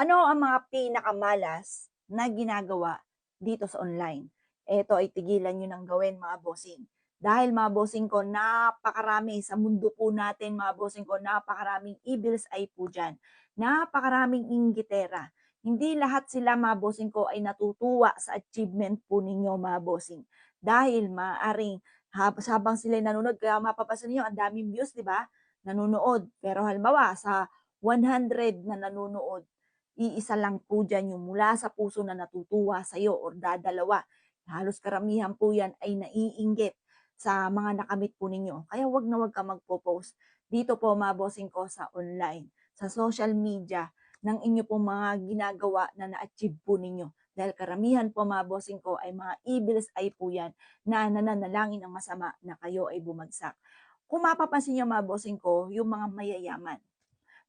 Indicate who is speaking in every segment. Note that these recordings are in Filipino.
Speaker 1: Ano ang mga pinakamalas na ginagawa dito sa online? Eto ay tigilan niyo ng gawin mga bossing. Dahil mga bossing ko, napakarami sa mundo po natin mga bossing ko, napakaraming evils eye po diyan. Napakaraming inggitera. Hindi lahat sila mga bossing ko ay natutuwa sa achievement po ninyo mga bossing. Dahil maaring habang sila nanonood, kaya mapapansin niyo ang daming views, di ba? Nanonood. Pero halimbawa sa 100 na nanonood, iisa lang po diyan yung mula sa puso na natutuwa sa'yo or dadalawa. Halos karamihan po yan ay naiinggit sa mga nakamit po ninyo. Kaya wag na wag ka magpo-post dito po mga bossing ko sa online, sa social media ng inyo pong mga ginagawa na na-achieve po ninyo. Dahil karamihan po mga bossing ko ay mga evils ay po yan na nananalangin ng masama na kayo ay bumagsak. Kung mapapansin niyo mga bossing ko, yung mga mayayaman,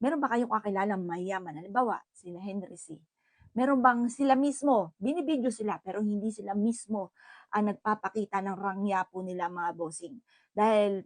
Speaker 1: meron ba kayong kakilalang mayayaman? Halimbawa, sina Henry C. Meron bang sila mismo, binibidyo sila pero hindi sila mismo ang nagpapakita ng rangya po nila mga bossing.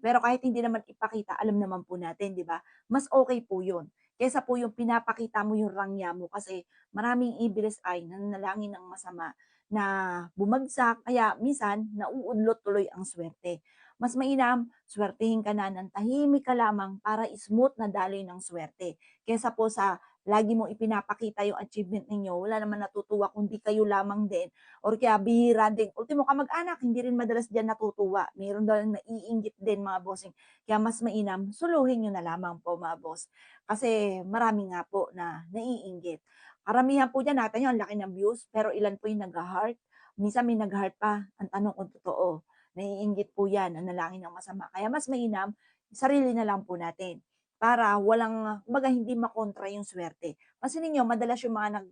Speaker 1: Pero kahit hindi naman ipakita, alam naman po natin, di ba? Mas okay po yun. Kesa po yung pinapakita mo yung rangya mo kasi maraming ibilis ay nananalangin ng masama na bumagsak, kaya minsan nauudlot tuloy ang swerte. Mas mainam, swertihin ka na ng tahimik ka lamang para smooth na daloy ng swerte. Kesa po sa lagi mo ipinapakita yung achievement ninyo, wala naman natutuwa kundi kayo lamang din or kaya bihira din. Ultimo kamag-anak, hindi rin madalas diyan natutuwa. Meron daw naiinggit din mga bossing. Kaya mas mainam, suluhin nyo na lamang po mga boss. Kasi marami nga po na naiinggit. Karamihan po dyan natin yung laki ng views, pero ilan po yung nag-heart. Minsan may nag-heart pa. Ang tanong kung totoo, naiinggit po yan, nanalangin ng masama. Kaya mas mainam, sarili na lang po natin para walang, kumbaga hindi makontra yung swerte. Pansinin niyo madalas yung mga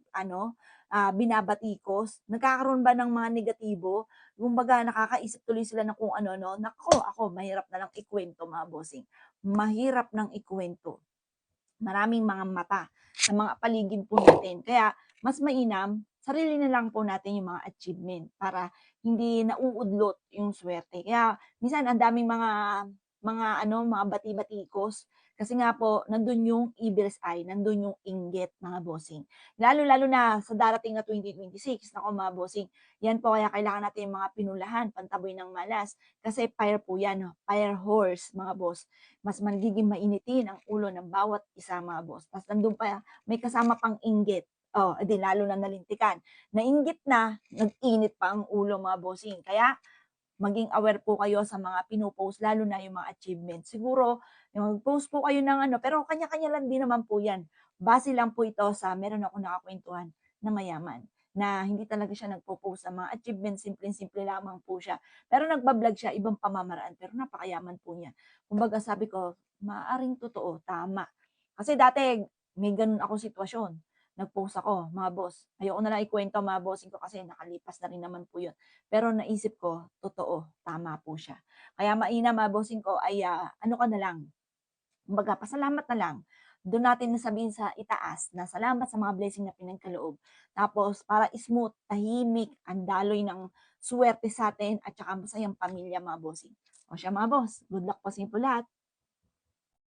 Speaker 1: binabatikos, nagkakaroon ba ng mga negatibo? Kumbaga nakakaisip tuloy sila ng kung ano-ano. Naku, ako mahirap na lang ikwento mga bossing. Mahirap ng ikwento. Maraming mga mata sa mga paligid po natin. Kaya mas mainam, sarili na lang po natin yung mga achievement para hindi nauudlot yung swerte. Kaya minsan ang daming mga bati-batikos kasi nga po nandun yung evil's eye, nandun yung inggit mga bossing. Lalo-lalo na sa darating na 2026, nako mga bossing, yan po kaya kailangan natin yung mga pinulahan, pantaboy ng malas. Kasi fire po yan, no? Fire horse mga boss, mas magiging mainitin ang ulo ng bawat isa mga boss. Tapos nandun pa, may kasama pang inggit. Oh, edi lalo na nalintikan. Nainggit na, nag-init pa ang ulo mga bossing. Kaya maging aware po kayo sa mga pino-post, lalo na yung mga achievements. Siguro, yung post po kayo ng ano, pero kanya-kanya lang din naman po yan. Base lang po ito sa meron ako nakakwentuhan na mayaman na hindi talaga siya nagpo-post sa mga achievements, simpleng-simple lamang po siya. Pero nagba-vlog siya, ibang pamamaraan, pero napakayaman po niya. Kumbaga sabi ko, maaring totoo, tama. Kasi dati, may ganun ako sitwasyon. Nag-post ako, mga boss. Ayoko na lang ikwento mga bossing ko kasi nakalipas na rin naman po yun. Pero naisip ko, totoo, tama po siya. Kaya mainam mga bossing ko ay ano ka na lang, kumbaga pasalamat na lang. Doon natin nasabihin sa itaas na salamat sa mga blessing na pinagkaloob. Tapos para smooth, tahimik, ang daloy ng suwerte sa atin at saka masayang pamilya mga bossing. O siya mga boss, good luck po sa inyo po lahat.